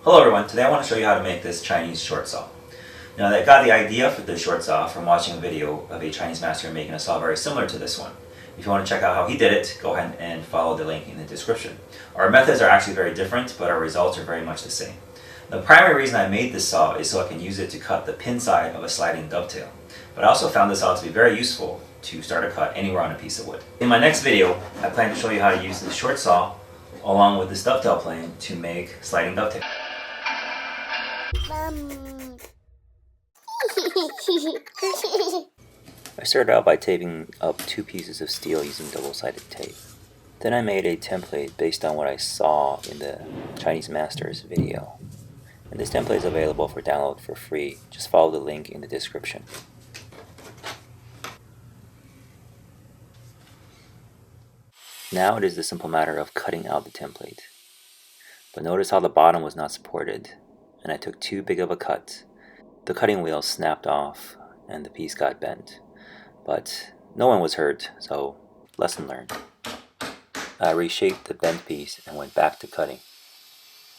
Hello everyone, today I want to show you how to make this Chinese short saw. Now I got the idea for this short saw from watching a video of a Chinese master making a saw very similar to this one. If you want to check out how he did it, go ahead and follow the link in the description. Our methods are actually very different, but our results are very much the same. The primary reason I made this saw is so I can use it to cut the pin side of a sliding dovetail. But I also found this saw to be very useful to start a cut anywhere on a piece of wood. In my next video, I plan to show you how to use this short saw along with this dovetail plane to make sliding dovetail. I started out by taping up 2 pieces of steel using double-sided tape. Then I made a template based on what I saw in the Chinese master's video. And this template is available for download for free. Just follow the link in the description. Now it is the simple matter of cutting out the template. But notice how the bottom was not supported, and I took too big of a cut. The cutting wheel snapped off and the piece got bent. But no one was hurt, so lesson learned. I reshaped the bent piece and went back to cutting.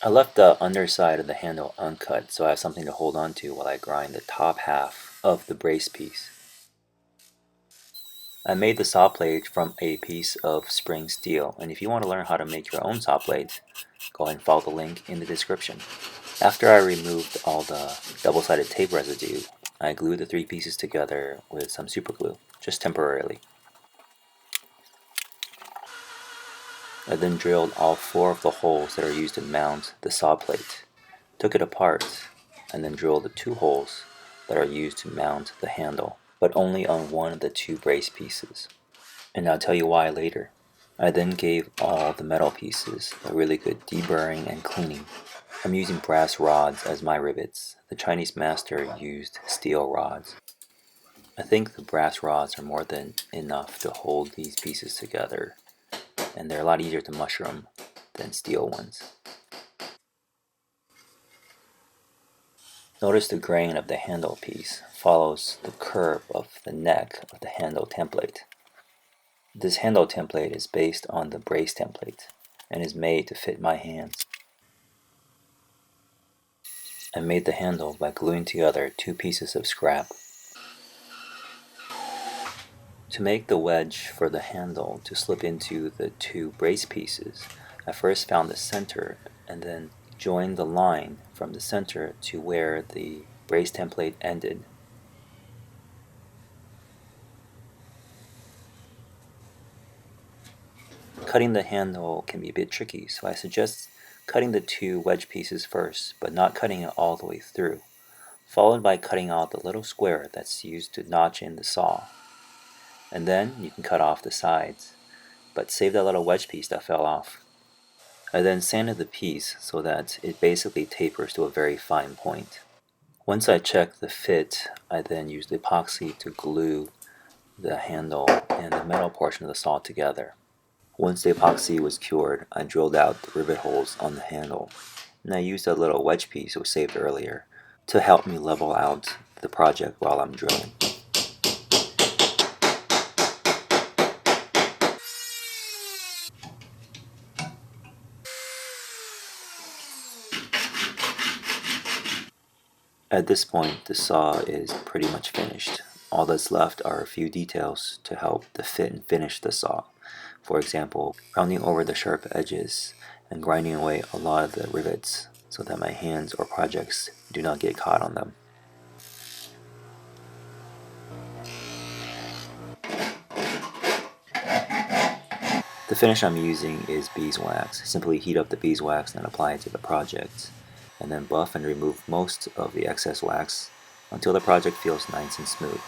I left the underside of the handle uncut so I have something to hold on to while I grind the top half of the brace piece. I made the saw blade from a piece of spring steel, and if you want to learn how to make your own saw blades, go ahead and follow the link in the description. After I removed all the double-sided tape residue, I glued the 3 pieces together with some super glue, just temporarily. I then drilled all 4 of the holes that are used to mount the saw plate, took it apart, and then drilled the 2 holes that are used to mount the handle, but only on one of the 2 brace pieces. And I'll tell you why later. I then gave all the metal pieces a really good deburring and cleaning. I'm using brass rods as my rivets. The Chinese master used steel rods. I think the brass rods are more than enough to hold these pieces together, and they're a lot easier to mushroom than steel ones. Notice the grain of the handle piece follows the curve of the neck of the handle template. This handle template is based on the brace template and is made to fit my hands. I made the handle by gluing together 2 pieces of scrap. To make the wedge for the handle to slip into the 2 brace pieces, I first found the center and then joined the line from the center to where the brace template ended. Cutting the handle can be a bit tricky, so I suggest cutting the 2 wedge pieces first, but not cutting it all the way through, followed by cutting out the little square that's used to notch in the saw. And then you can cut off the sides, but save that little wedge piece that fell off. I then sanded the piece so that it basically tapers to a very fine point. Once I checked the fit, I then used epoxy to glue the handle and the metal portion of the saw together. Once the epoxy was cured, I drilled out the rivet holes on the handle, and I used a little wedge piece that was saved earlier to help me level out the project while I'm drilling. At this point, the saw is pretty much finished. All that's left are a few details to help the fit and finish the saw. For example, rounding over the sharp edges and grinding away a lot of the rivets so that my hands or projects do not get caught on them. The finish I'm using is beeswax. Simply heat up the beeswax and apply it to the project, and then buff and remove most of the excess wax until the project feels nice and smooth.